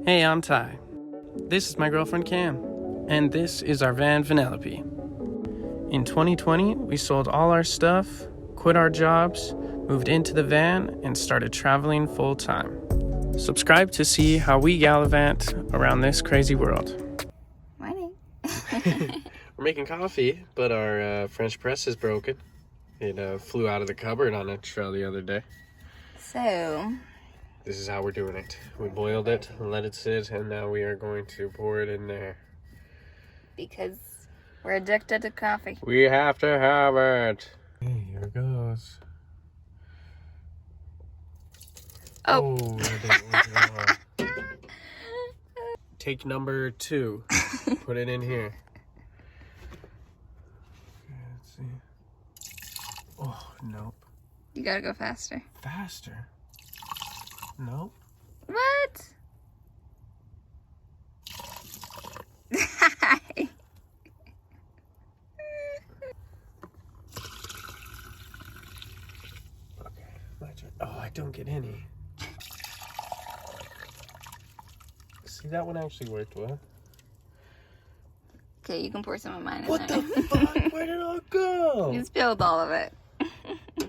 Hey, I'm Ty. This is my girlfriend Cam, and this is our van Vanellope. In 2020, we sold all our stuff, quit our jobs, moved into the van, and started traveling full time. Subscribe to see how we gallivant around this crazy world. Morning. We're making coffee, but our French press is broken. It flew out of the cupboard on a trail the other day. So, This is how we're doing it. We boiled it, let it sit, and now we are going to pour it in there. because we're addicted to coffee. We have to have it. Hey, here it goes. Oh. That didn't work at all. Take number 2. Put it in here. Okay, let's see. Oh, nope. You gotta go faster. Faster. Nope. What? Okay, my turn. Oh, I don't get any. See, that one actually worked well. Okay, you can pour some of mine in What there. the fuck? Where did it all go? You spilled all of it. Fuck.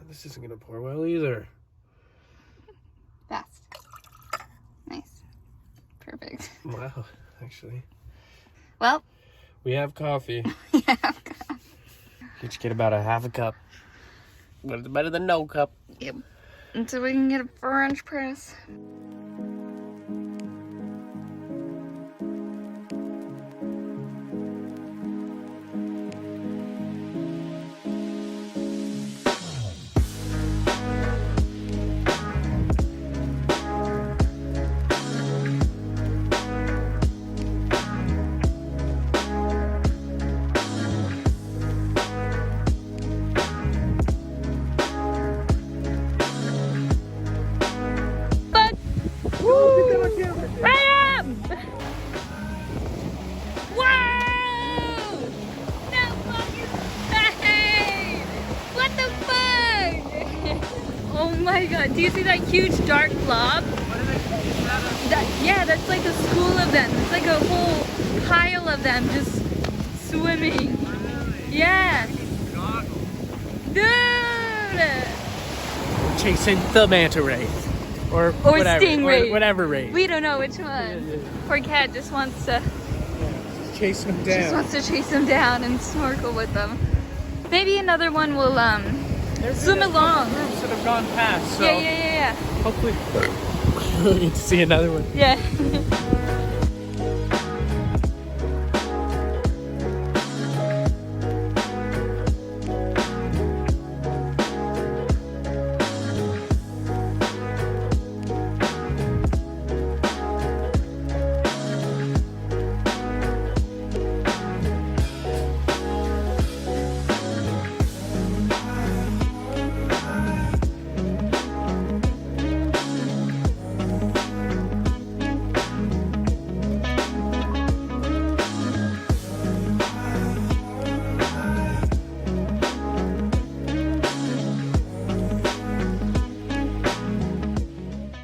This isn't gonna pour well either. Fast. Nice. Perfect. Wow, actually. Well, We have coffee. yeah. Each get about a half a cup. But it's better than no cup. Yep. Until we can get a French press. Oh my god, do you see that huge dark blob? That's like a school of them. It's like a whole pile of them just swimming. Yeah. Dude! Chasing the manta ray. Or whatever. stingray. Or whatever ray. We don't know which one. Poor cat just wants to Chasing them down. chase them down and snorkel with them. Maybe another one will swim along. Groups that have gone past, so Yeah. hopefully we'll get to see another one. Yeah.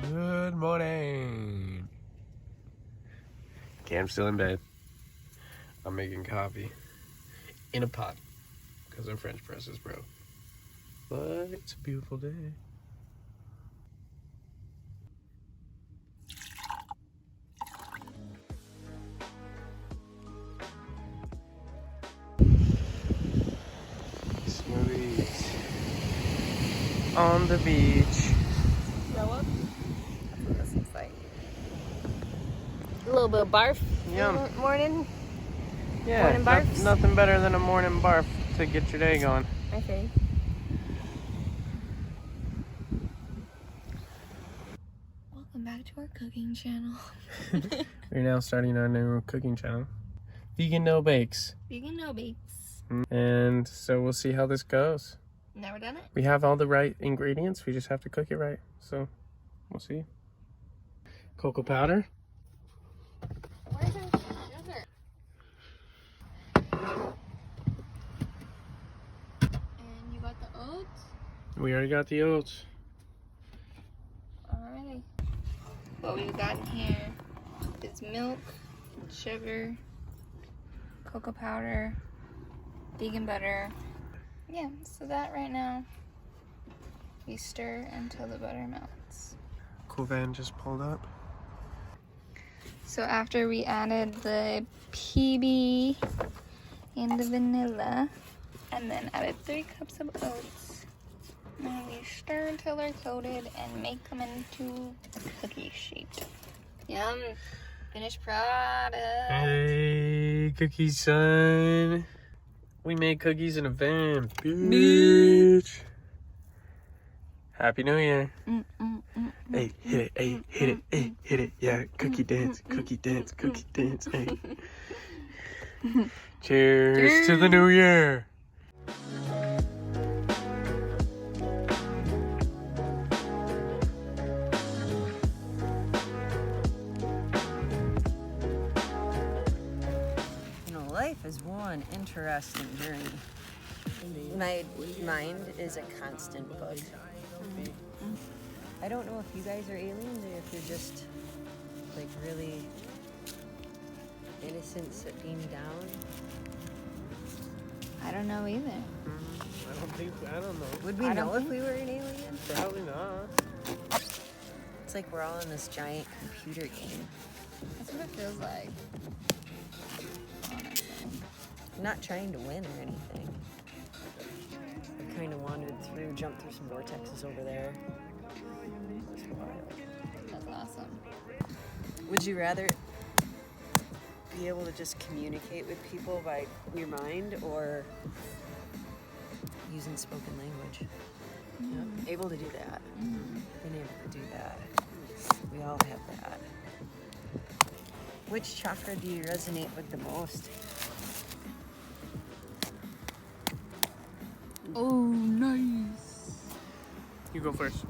Good morning. Cam's still in bed. I'm making coffee in a pot because our French press is broke. But it's a beautiful day. Smoothies on the beach. Throw up? That's what this looks like. A little bit of barf. Yum. Morning. Yeah, Morning barfs. nothing better than a morning barf to get your day going. Okay. Welcome back to our cooking channel. We're now starting our new cooking channel. Vegan No Bakes. Vegan no bakes. And so we'll see how this goes. Never done it? We have all the right ingredients, we just have to cook it right. So we'll see. Cocoa powder. Where's our sugar? And you got the oats? We already got the oats. Alrighty. what we've got in here is milk, sugar, cocoa powder, vegan butter. Yeah, so that right now, we stir until the butter melts. Cool van just pulled up. So after we added the PB and the vanilla, and then added 3 cups of oats, and we stir until they're coated and make them into cookie shape. Yum! Finished product. Hey, cookies, son. We made cookies in a van, bitch. Happy New Year. Hey, hit it, hey, hit it, hey, hit it. Yeah, cookie dance, cookie dance, cookie dance, hey. Cheers to the new year. Life is one interesting journey. My mind is a constant bug. I don't know if you guys are aliens or if you're just like really innocent sitting down. I don't know either. I don't know. Would we know if we were an alien? Probably not. It's like we're all in this giant computer game. That's what it feels like. I'm not trying to win or anything. I kind of wandered through, jumped through some vortexes over there. That's awesome. Would you rather be able to just communicate with people by your mind or using spoken language? Yeah, able to do that. Being able to do that. We all have that. Which chakra do you resonate with the most? Oh, nice. You go first.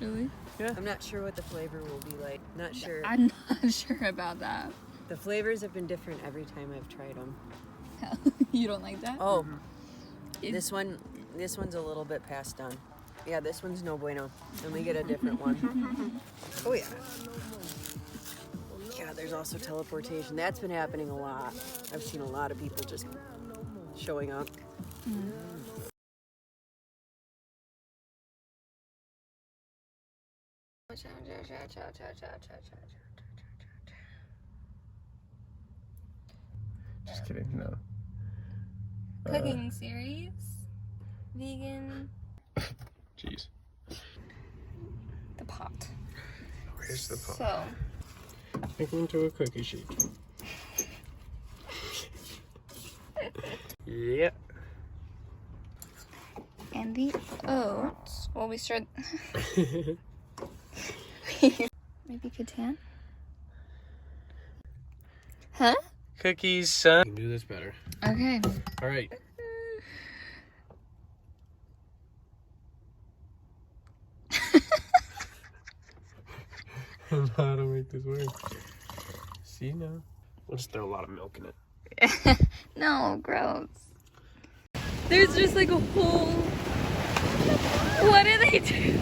Really? Yeah. I'm not sure what the flavor will be like. Not sure. I'm not sure about that. The flavors have been different every time I've tried them. You don't like that? Oh, this one's a little bit past done. Yeah, this one's no bueno. Let me get a different one. Oh yeah. Yeah, there's also teleportation. That's been happening a lot. I've seen a lot of people just showing up. Just kidding, no. Cooking series. Vegan. Jeez. The pot. Where's the pot? So, Make them into a cookie sheet. Yeah. and the oats. Well, we start. Maybe Catan? Huh? Cookies, son. You can do this better. Okay. All right. I don't know how to make this work. See now? We'll just throw a lot of milk in it. No, gross. There's just like a whole. What are they doing?